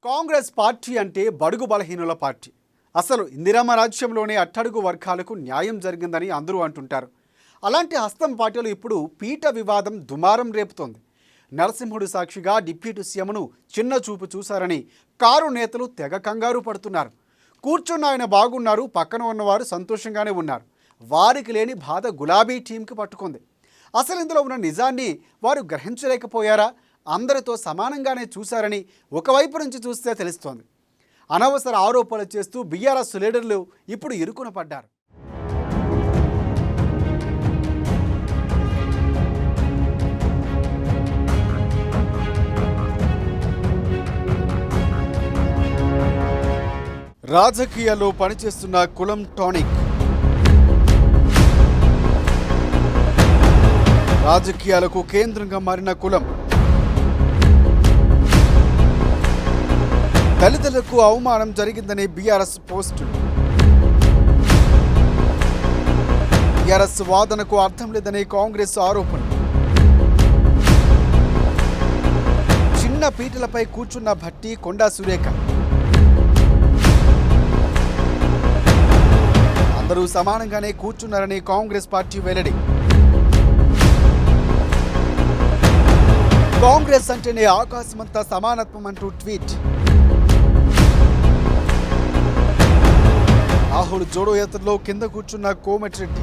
Congress party అంటే బడుగు బలహీనుల party. అసలు ఇందిరమ్మ రాజ్యంలోనే అట్టడుగు వర్గాలకు న్యాయం జరిగిందని అందరూ అంటుంటారు. అలాంటి హస్తం పార్టీలు ఇప్పుడు పీఠ వివాదం దుమారం రేపుతోంది. నరసింహుడు సాక్షిగా డిప్యూటీ సీఎంను చిన్న చూపు చూశారని కారు నేతలు తెగ కంగారు పడుతున్నారు. కూర్చున్న ఆయన బాగున్నారు, పక్కన ఉన్నవారు సంతోషంగానే ఉన్నారు. వారికి లేని బాధ గులాబీ టీంకి పట్టుకుంది. అసలు ఇందులో ఉన్న నిజాన్ని వారు గ్రహించలేకపోయారా? అందరితో సమానంగానే చూశారని ఒకవైపు నుంచి చూస్తే తెలుస్తోంది. అనవసర ఆరోపణలు చేస్తూ బీఆర్ఎస్ లీడర్లు ఇప్పుడు ఇరుకున పడ్డారు. రాజకీయాల్లో పనిచేస్తున్న కులం టానిక్. రాజకీయాలకు కేంద్రంగా మారిన కులం. దళితులకు అవమానం జరిగిందనే బీఆర్ఎస్ పోస్టులు. బీఆర్ఎస్ వాదనకు అర్థం లేదనే కాంగ్రెస్ ఆరోపణలు. చిన్న పీటలపై కూర్చున్న భట్టి, కొండా సురేఖ. అందరూ సమానంగానే కూర్చున్నారని కాంగ్రెస్ పార్టీ వెల్లడి. కాంగ్రెస్ అంటేనే ఆకాశమంతా సమానత్వం అంటూ ట్వీట్. రాహుల్ జోడో యాత్రలో కింద కూర్చున్న కోమటిరెడ్డి.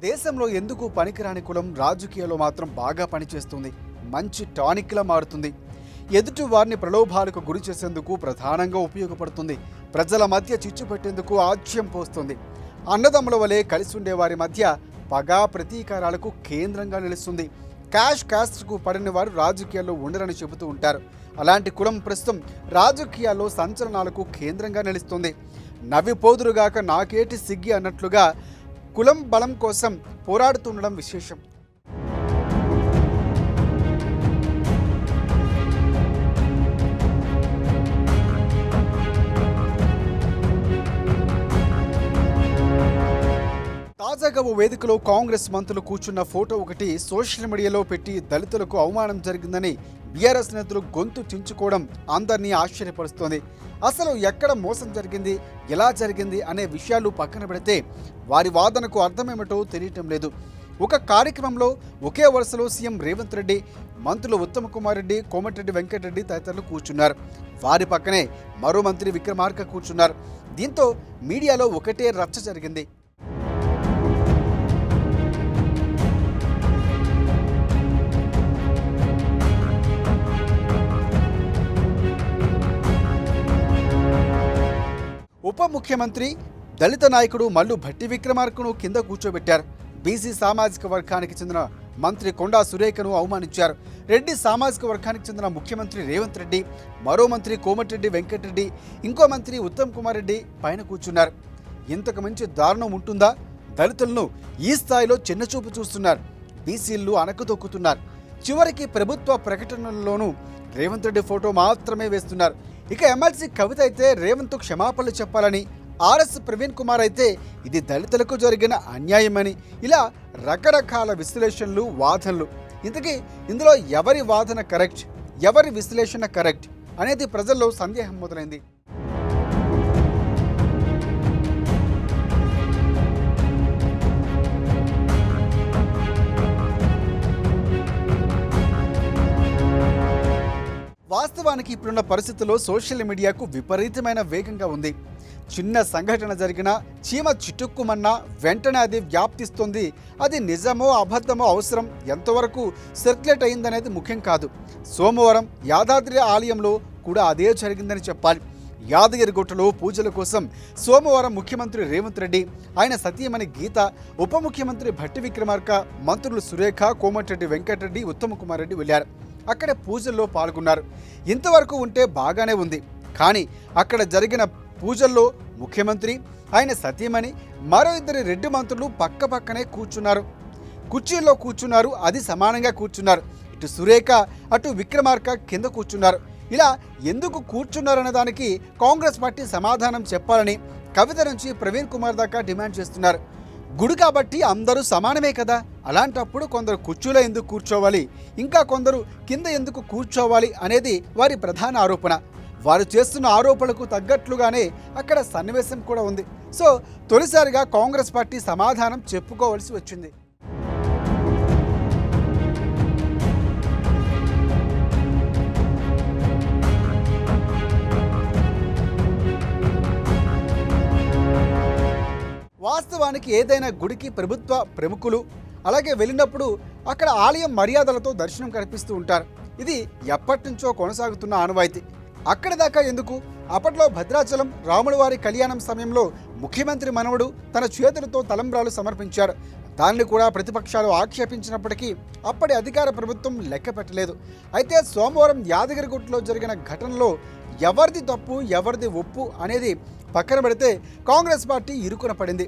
దేశంలో ఎందుకు పనికిరాని కులం రాజకీయాల్లో మాత్రం బాగా పనిచేస్తుంది, మంచి టానిక్లా మారుతుంది. ఎదుటి వారిని ప్రలోభాలకు గురి చేసేందుకు ప్రధానంగా ఉపయోగపడుతుంది. ప్రజల మధ్య చిచ్చు పెట్టేందుకు ఆజ్యం పోస్తుంది. అన్నదమ్ముల వలె కలిసి ఉండే వారి మధ్య పగా ప్రతీకారాలకు కేంద్రంగా నిలుస్తుంది. క్యాస్ట్కు పడిన వారు రాజకీయాల్లో ఉండరని చెబుతూ ఉంటారు. అలాంటి కులం ప్రస్తుతం రాజకీయాల్లో సంచలనాలకు కేంద్రంగా నిలుస్తుంది. నవ్విపోదురుగాక నాకేటి సిగ్గి అన్నట్లుగా కులం బలం కోసం పోరాడుతుండడం విశేషం. తాజాగా ఓ వేదికలో కాంగ్రెస్ మంత్రులు కూర్చున్న ఫోటో ఒకటి సోషల్ మీడియాలో పెట్టి దళితులకు అవమానం జరిగిందని బీఆర్ఎస్ నేతలు గొంతు చించుకోవడం అందరినీ ఆశ్చర్యపరుస్తోంది. అసలు ఎక్కడ మోసం జరిగింది, ఎలా జరిగింది అనే విషయాలు పక్కన పెడితే వారి వాదనకు అర్థమేమిటో తెలియటం లేదు. ఒక కార్యక్రమంలో ఒకే వరుసలో సీఎం రేవంత్ రెడ్డి, మంత్రులు ఉత్తమ్ కుమార్ రెడ్డి, కోమటిరెడ్డి వెంకటరెడ్డి తదితరులు కూర్చున్నారు. వారి పక్కనే మరో మంత్రి విక్రమార్క కూర్చున్నారు. దీంతో మీడియాలో ఒకటే రచ్చ జరిగింది. ఉప ముఖ్యమంత్రి దళిత నాయకుడు మల్లు భట్టి విక్రమార్కను కింద కూర్చోబెట్టారు. బీసీ సామాజిక వర్గానికి చెందిన మంత్రి కొండా సురేఖను అవమానించారు. రెడ్డి సామాజిక వర్గానికి చెందిన ముఖ్యమంత్రి రేవంత్ రెడ్డి, మరో మంత్రి కోమటిరెడ్డి వెంకటరెడ్డి, ఇంకో మంత్రి ఉత్తమ్ కుమార్ రెడ్డి పైన కూర్చున్నారు. ఇంతకు మించి దారుణం ఉంటుందా? దళితులను ఈ స్థాయిలో చిన్నచూపు చూస్తున్నారు. బీసీలు అణకుతొక్కుతున్నారు. చివరికి ప్రభుత్వ ప్రకటనల్లోనూ రేవంత్ రెడ్డి ఫోటో మాత్రమే వేస్తున్నారు. ఇక ఎమ్మెల్సీ కవిత అయితే రేవంత్ క్షమాపణలు చెప్పాలని, ఆర్ఎస్ ప్రవీణ్ కుమార్ అయితే ఇది దళితులకు జరిగిన అన్యాయమని, ఇలా రకరకాల విశ్లేషణలు, వాదనలు. ఇంతకీ ఇందులో ఎవరి వాదన కరెక్ట్, ఎవరి విశ్లేషణ కరెక్ట్ అనేది ప్రజల్లో సందేహం మొదలైంది. వాస్తవానికి ఇప్పుడున్న పరిస్థితుల్లో సోషల్ మీడియాకు విపరీతమైన వేగంగా ఉంది. చిన్న సంఘటన జరిగినా, చీమ చిటుక్కుమన్నా వెంటనే అది వ్యాప్తిస్తుంది. అది నిజమో అబద్ధమో అవసరం ఎంతవరకు సర్క్యులేట్ అయిందనేది ముఖ్యం కాదు. సోమవారం యాదాద్రి ఆలయంలో కూడా అదే జరిగిందని చెప్పాలి. యాదగిరిగుట్టలో పూజల కోసం సోమవారం ముఖ్యమంత్రి రేవంత్ రెడ్డి, ఆయన సతీమణి గీత, ఉప ముఖ్యమంత్రి భట్టి విక్రమార్క, మంత్రులు సురేఖ, కోమటిరెడ్డి వెంకటరెడ్డి, ఉత్తమ్ కుమార్ రెడ్డి వెళ్లారు. అక్కడ పూజల్లో పాల్గొన్నారు. ఇంతవరకు ఉంటే బాగానే ఉంది. కానీ అక్కడ జరిగిన పూజల్లో ముఖ్యమంత్రి, ఆయన సతీమణి, మరో ఇద్దరు రెడ్డి మంత్రులు పక్క పక్కనే కూర్చున్నారు. కుర్చీల్లో కూర్చున్నారు, అది సమానంగా కూర్చున్నారు. ఇటు సురేఖ అటు విక్రమార్క కింద కూర్చున్నారు. ఇలా ఎందుకు కూర్చున్నారనే దానికి కాంగ్రెస్ పార్టీ సమాధానం చెప్పాలని కవిత నుంచి ప్రవీణ్ కుమార్ దాకా డిమాండ్ చేస్తున్నారు. గుడి కాబట్టి అందరూ సమానమే కదా, అలాంటప్పుడు కొందరు కుర్చీలో ఎందుకు కూర్చోవాలి, ఇంకా కొందరు కింద ఎందుకు కూర్చోవాలి అనేది వారి ప్రధాన ఆరోపణ. వారు చేస్తున్న ఆరోపణలకు తగ్గట్లుగానే అక్కడ సన్నివేశం కూడా ఉంది. సో తొలిసారిగా కాంగ్రెస్ పార్టీ సమాధానం చెప్పుకోవాల్సి వచ్చింది. వాస్తవానికి ఏదైనా గుడికి ప్రభుత్వ ప్రముఖులు అలాగే వెళ్ళినప్పుడు అక్కడ ఆలయం మర్యాదలతో దర్శనం కల్పిస్తూ ఉంటారు. ఇది ఎప్పటి నుంచో కొనసాగుతున్న ఆనవాయితీ. అక్కడ దాకా ఎందుకు? అప్పట్లో భద్రాచలం రాముల వారి కళ్యాణం సమయంలో ముఖ్యమంత్రి మనవడు తన చేతులతో తలంబ్రాలు సమర్పించాడు. దాన్ని కూడా ప్రతిపక్షాలు ఆక్షేపించినప్పటికీ అప్పటి అధికార ప్రభుత్వం లెక్క పెట్టలేదు. అయితే సోమవారం యాదగిరిగుట్టలో జరిగిన ఘటనలో ఎవరిది తప్పు ఎవరిది ఒప్పు అనేది పక్కన పెడితే కాంగ్రెస్ పార్టీ ఇరుకున పడింది.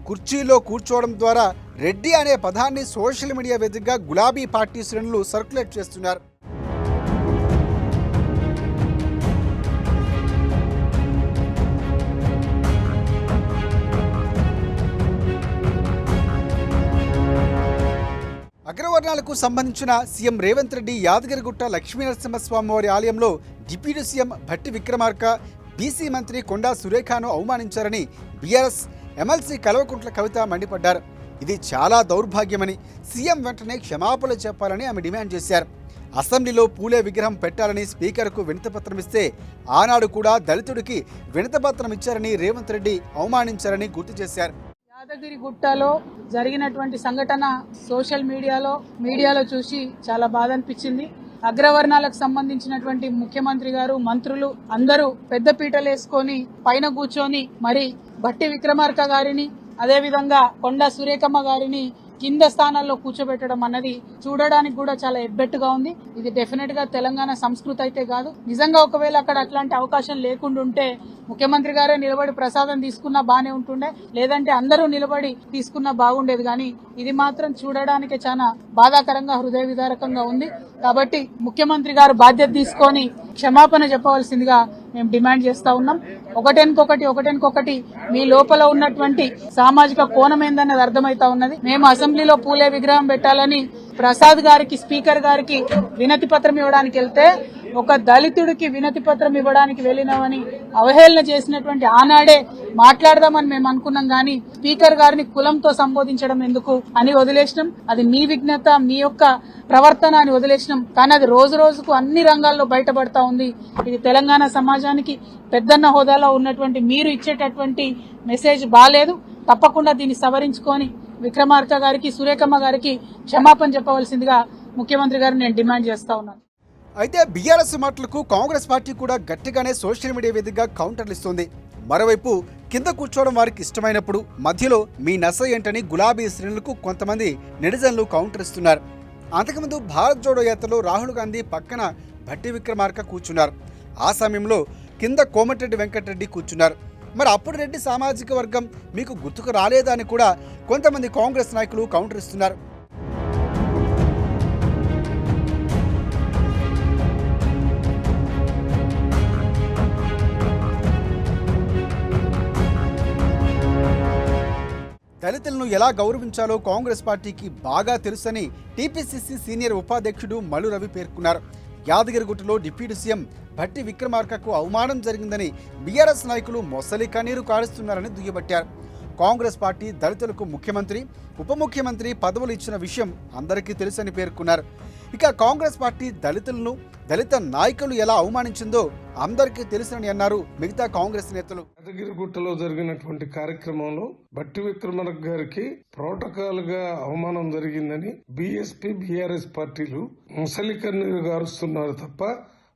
కుర్చీలో కూర్చోవడం ద్వారా రెడ్డి అనే పదాన్ని సోషల్ మీడియా వేదికగా గులాబీ పార్టీ శ్రేణులు సర్క్యులేట్ చేస్తున్నారు. అగ్రవర్ణాలకు సంబంధించిన సీఎం రేవంత్ రెడ్డి యాదగిరిగుట్ట లక్ష్మీనరసింహస్వామి వారి ఆలయంలో deputy CM Bhatti Vikramarka, BC మంత్రి కొండా సురేఖను అవమానించారని బీఆర్ఎస్ ఎమ్మెల్సీ కల్వకుంట్ల కవిత మండిపడ్డారు. ఇది చాలా దౌర్భాగ్యమని, సీఎం వెంటనే క్షమాపణలు చెప్పాలని ఆమె డిమాండ్ చేశారు. అసెంబ్లీలో పూలే విగ్రహం పెట్టాలని స్పీకర్కు వినతిపత్రం ఇస్తే ఆనాడు కూడా దళితుడికి వినతిపత్రం ఇచ్చారని రేవంత్ రెడ్డి అవమానించారని గుర్తు చేశారు. యాదగిరిగుట్టలో జరిగినటువంటి సంఘటన సోషల్ మీడియాలో చూసి చాలా బాధ అనిపించింది. అగ్రవర్ణాలకు సంబంధించినటువంటి ముఖ్యమంత్రి గారు, మంత్రులు అందరూ పెద్ద పీటలు వేసుకొని పైన కూర్చొని మరి భట్టి విక్రమార్క గారిని అదేవిధంగా కొండా సురేఖమ్మ గారిని కింద స్థానాల్లో కూర్చోబెట్టడం అన్నది చూడడానికి కూడా చాలా ఎబ్బెట్టుగా ఉంది. ఇది డెఫినెట్ గా తెలంగాణ సంస్కృతి అయితే కాదు. నిజంగా ఒకవేళ అక్కడ అట్లాంటి అవకాశం లేకుండా ఉంటే ముఖ్యమంత్రి గారే నిలబడి ప్రసాదం తీసుకున్నా బానే ఉంటుండే, లేదంటే అందరూ నిలబడి తీసుకున్నా బాగుండేది. కానీ ఇది మాత్రం చూడడానికి చాలా బాధాకరంగా, హృదయ విదారకంగా ఉంది. కాబట్టి ముఖ్యమంత్రి గారు బాధ్యత తీసుకొని క్షమాపణ చెప్పవలసిందిగా మేము డిమాండ్ చేస్తా ఉన్నాం. ఒకటెనుకొకటి మీ లోపల ఉన్నటువంటి సామాజిక కోణం ఏందన్నది అర్థమైతా ఉన్నది. మేము అసెంబ్లీలో పూలే విగ్రహం పెట్టాలని ప్రసాద్ గారికి, స్పీకర్ గారికి వినతి పత్రం ఇవ్వడానికి వెళ్తే ఒక దళితుడికి వినతి పత్రం ఇవ్వడానికి వెళ్ళినామని అవహేళన చేసినటువంటి ఆనాడే మాట్లాడదామని మేము అనుకున్నాం. కానీ స్పీకర్ గారిని కులంతో సంబోధించడం ఎందుకు అని వదిలేసినాం. అది మీ విఘ్నత, మీ యొక్క ప్రవర్తన అని వదిలేసినాం. కానీ అది రోజు రోజుకు అన్ని రంగాల్లో బయటపడతా ఉంది. ఇది తెలంగాణ సమాజానికి పెద్దన్న హోదాలో ఉన్నటువంటి మీరు ఇచ్చేటటువంటి మెసేజ్ బాలేదు. తప్పకుండా దీన్ని సవరించుకొని విక్రమార్క గారికి, సురేఖమ్మ గారికి క్షమాపణ చెప్పవలసిందిగా ముఖ్యమంత్రి గారిని నేను డిమాండ్ చేస్తా ఉన్నాను. అయితే బీఆర్ఎస్ మాటలకు కాంగ్రెస్ పార్టీ కూడా గట్టిగానే సోషల్ మీడియా వేదికగా కౌంటర్లు ఇస్తుంది. మరోవైపు కింద కూర్చోవడం వారికి ఇష్టమైనప్పుడు మధ్యలో మీ నస ఏంటని గులాబీ శ్రేణులకు కొంతమంది నెటిజన్లు కౌంటర్ ఇస్తున్నారు. అంతకుముందు భారత్ జోడో యాత్రలో రాహుల్ గాంధీ పక్కన భట్టి విక్రమార్క కూర్చున్నారు. ఆ సమయంలో కింద కోమటిరెడ్డి వెంకటరెడ్డి కూర్చున్నారు. మరి అప్పుడు రెడ్డి సామాజిక వర్గం మీకు గుర్తుకు రాలేదా అని కూడా కొంతమంది కాంగ్రెస్ నాయకులు కౌంటర్ ఇస్తున్నారు. దళితులను ఎలా గౌరవించాలో కాంగ్రెస్ పార్టీకి బాగా తెలుసని టీపీసీసీ సీనియర్ ఉపాధ్యక్షుడు మల్లు రవి పేర్కొన్నారు. యాదగిరిగుట్టలో డిప్యూటీ సీఎం భట్టి విక్రమార్కకు అవమానం జరిగిందని బీఆర్ఎస్ నాయకులు మొసలి కన్నీరు కారుస్తున్నారని దుయ్యబట్టారు. కాంగ్రెస్ పార్టీ దళితులకు ముఖ్యమంత్రి, ఉప ముఖ్యమంత్రి పదవులు ఇచ్చిన విషయం అందరికీ తెలుసని పేర్కొన్నారు. ఇక కాంగ్రెస్ పార్టీ దళితులను, దళిత నాయకులు ఎలా అవమానించిందో అందరికీ తెలుసని అన్నారు మిగతా కాంగ్రెస్ నేతలు. యాదగిరిగుట్టలో జరిగినటువంటి కార్యక్రమంలో భట్టి విక్రమార్క గారికి ప్రోటోకాల్ గా అవమానం జరిగిందని బీఎస్పీ, బీఆర్ఎస్ పార్టీలు ముసలి కన్నీరు గారుస్తున్నారు తప్ప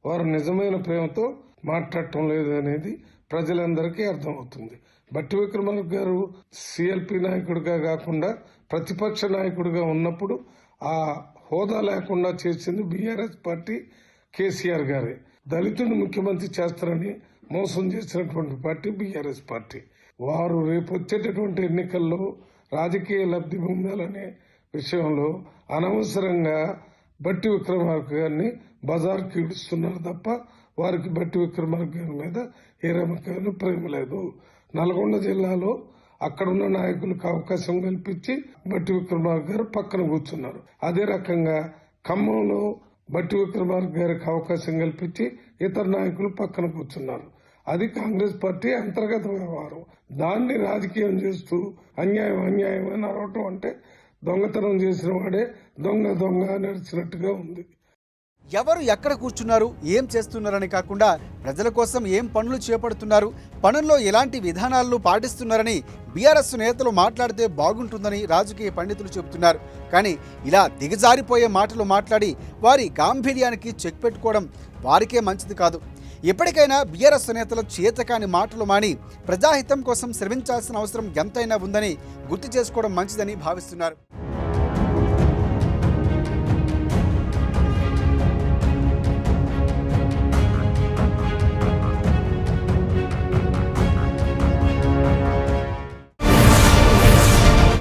వారు నిజమైన ప్రేమతో మాట్లాడటం లేదు అనేది ప్రజలందరికీ అర్థమవుతుంది. భట్టి విక్రమార్క గారు సిఎల్పి నాయకుడిగా కాకుండా ప్రతిపక్ష నాయకుడిగా ఉన్నప్పుడు ఆ హోదా లేకుండా చేసింది బీఆర్ఎస్ పార్టీ, కేసీఆర్ గారే. దళితుడిని ముఖ్యమంత్రి చేస్తారని మోసం చేసినటువంటి పార్టీ బీఆర్ఎస్ పార్టీ. వారు రేపు వచ్చేటటువంటి ఎన్నికల్లో రాజకీయ లబ్ధి పొందాలనే విషయంలో అనవసరంగా బట్టి విక్రమార్క గారిని బజార్కి ఈడుస్తున్నారు తప్ప వారికి బట్టి విక్రమార్క గారి మీద ఏ రకమైన ప్రేమ లేదు. నల్గొండ జిల్లాలో అక్కడున్న నాయకులకు అవకాశం కల్పించి బట్టి విక్రమార్క గారు పక్కన కూర్చున్నారు. అదే రకంగా ఖమ్మంలో బట్టి విక్రమార్క గారికి అవకాశం కల్పించి ఇతర నాయకులు పక్కన కూర్చున్నారు. అది కాంగ్రెస్ పార్టీ అంతర్గత వ్యవహారం. దాన్ని రాజకీయం చేస్తూ అన్యాయం అన్యాయం అని అరవటం అంటే దొంగతనం చేసిన వాడే దొంగ దొంగ నడిచినట్టుగా ఉంది. ఎవరు ఎక్కడ కూర్చున్నారు, ఏం చేస్తున్నారని కాకుండా ప్రజల కోసం ఏం పనులు చేపడుతున్నారు, పనుల్లో ఎలాంటి విధానాలను పాటిస్తున్నారని బీఆర్ఎస్ నేతలు మాట్లాడితే బాగుంటుందని రాజకీయ పండితులు చెబుతున్నారు. కానీ ఇలా దిగజారిపోయే మాటలు మాట్లాడి వారి గాంభీర్యానికి చెక్ పెట్టుకోవడం వారికే మంచిది కాదు. ఎప్పటికైనా బీఆర్ఎస్ నేతల చేతకాని మాటలు మాని ప్రజాహితం కోసం శ్రమించాల్సిన అవసరం ఎంతైనా ఉందని గుర్తు చేసుకోవడం మంచిదని భావిస్తున్నారు.